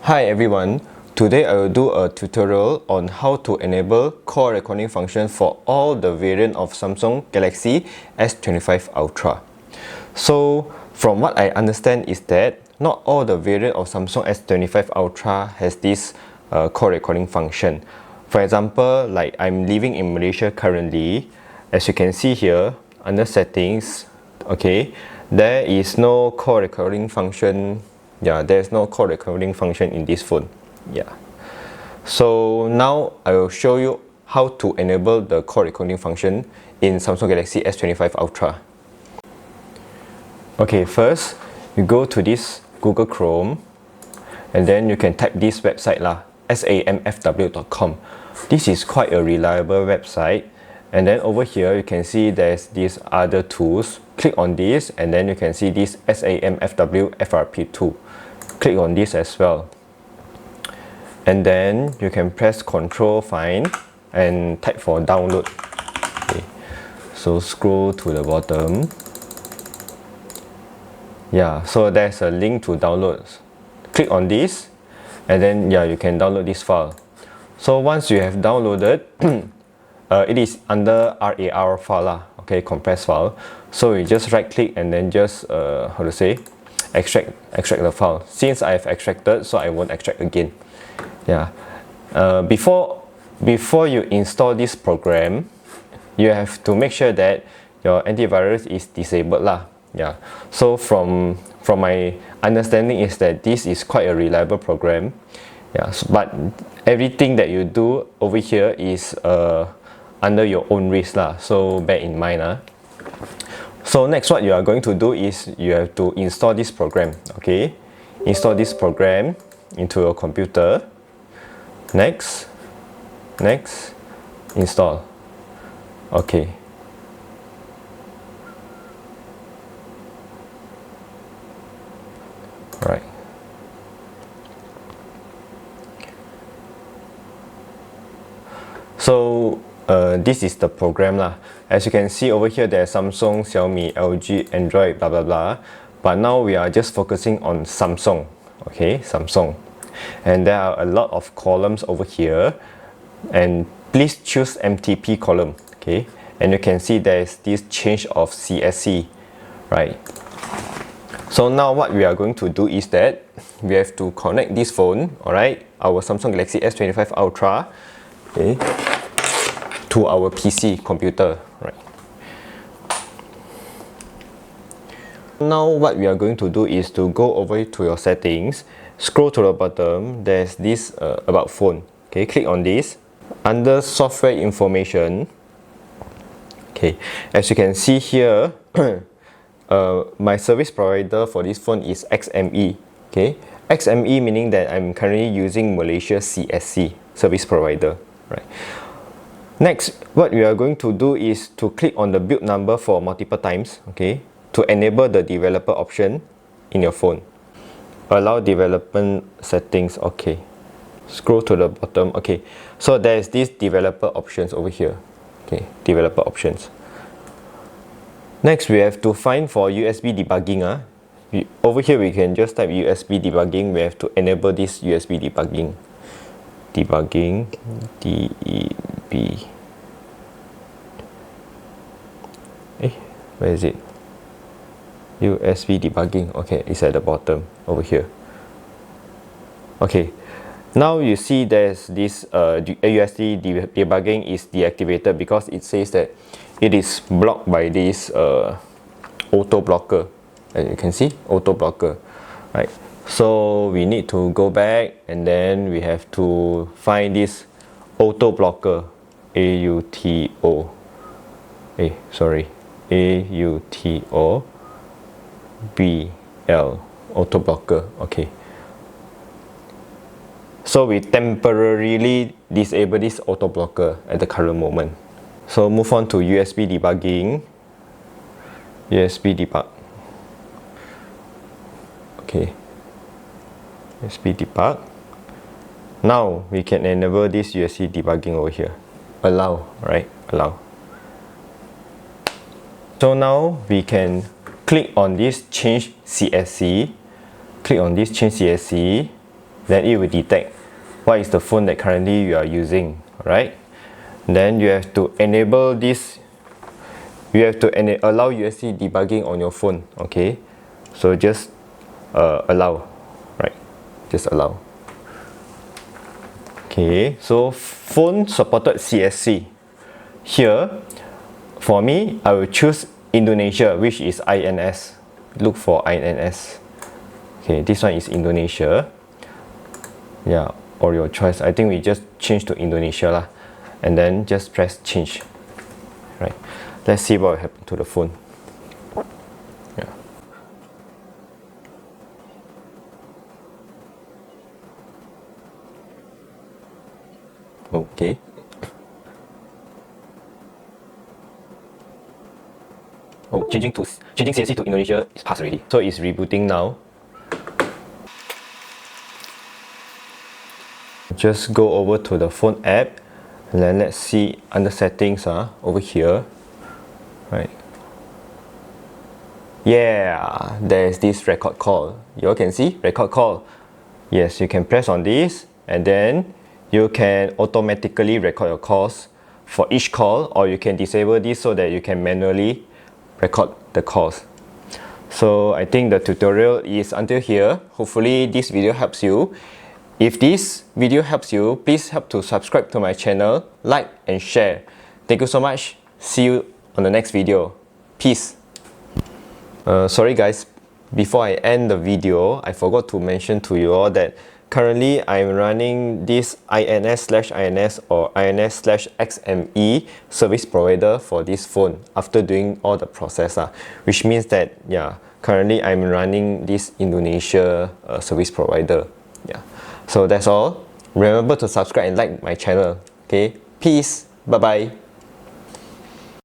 Hi everyone, today I will do a tutorial on how to enable call recording function for all the variant of Samsung Galaxy S25 Ultra. So from what I understand is that not all the variant of Samsung S25 Ultra has this call recording function. For example, like I'm living in Malaysia currently, as you can see here under settings, okay, there is no call recording function. There's no call recording function in this phone. So now I will show you how to enable the call recording function in Samsung Galaxy S25 Ultra. Okay, first you go to this Google Chrome and then you can type this website lah, samfw.com. This is quite a reliable website, and then over here you can see there's these other tools. Click on this and then you can see this SAMFW FRP2. Click on this as well, and then you can press Ctrl Find and type for download. Okay. So scroll to the bottom. So there's a link to download. Click on this and then you can download this file. So once you have downloaded, it is under RAR file, okay, compressed file. So you just right click and then just extract the file. Since I've extracted, so I won't extract again. Before you install this program, you have to make sure that your antivirus is disabled lah. So from my understanding is that this is quite a reliable program. But everything that you do over here is under your own risk lah. So bear in mind . So next, what you are going to do is you have to install this program. Okay, install this program into your computer. Next, install. Okay. Right. So this is the program lah. As you can see over here, there's Samsung, Xiaomi, LG, Android, blah blah blah. But now we are just focusing on Samsung. Okay, Samsung. And there are a lot of columns over here. And please choose MTP column. Okay, and you can see there's this change of CSC, right? So now what we are going to do is that we have to connect this phone, alright, our Samsung Galaxy S25 Ultra, okay, to our PC computer, right? Now what we are going to do is to go over to your settings, scroll to the bottom, there's this about phone. Okay, click on this. Under software information, okay, as you can see here, my service provider for this phone is XME. Okay, XME meaning that I'm currently using Malaysia CSC service provider, right? Next, what we are going to do is to click on the build number for multiple times, okay, to enable the developer option in your phone. Allow development settings, okay. Scroll to the bottom, okay. So there's these developer options over here, okay, developer options. Next, we have to find for USB debugging. Over here, we can just type USB debugging. We have to enable this USB debugging. Debugging, DEB. Where is it? USB debugging. Okay, it's at the bottom over here. Okay, now you see there's this USB debugging is deactivated because it says that it is blocked by this auto blocker. And you can see auto blocker, right? So we need to go back and then we have to find this auto blocker, AUTO. AUTO BL, auto blocker. Okay. So we temporarily disable this auto blocker at the current moment. So move on to USB debugging. USB debug. Okay. USB debug. Now we can enable this USB debugging over here. Allow, right? Allow. So now we can click on this change CSC. Click on this change CSC. then it will detect what is the phone that currently you are using, right? Then you have to enable this. You have to allow USB debugging on your phone, okay? So just allow, right? Just allow. Okay, so phone supported CSC. Here, for me, I will choose Indonesia, which is INS. Look for INS. Okay, this one is Indonesia. Yeah, or your choice. I think we just change to Indonesia lah. And then just press change. Right. Let's see what will happen to the phone. Yeah. Okay. Oh, changing CSC to Indonesia is passed already. So it's rebooting now. Just go over to the phone app, and then let's see under settings over here, right? Yeah, there's this record call. You all can see record call. Yes, you can press on this, and then you can automatically record your calls for each call, or you can disable this so that you can manually record the calls. So I think the tutorial is until here. Hopefully this video helps you. If this video helps you, please help to subscribe to my channel, like and share. Thank you so much. See you on the next video. Peace. Sorry guys, before I end the video, I forgot to mention to you all that currently I'm running this INS/INS or INS/XME service provider for this phone after doing all the process, which means that yeah, currently I'm running this Indonesia service provider. Yeah. So that's all. Remember to subscribe and like my channel. Okay, peace. Bye bye.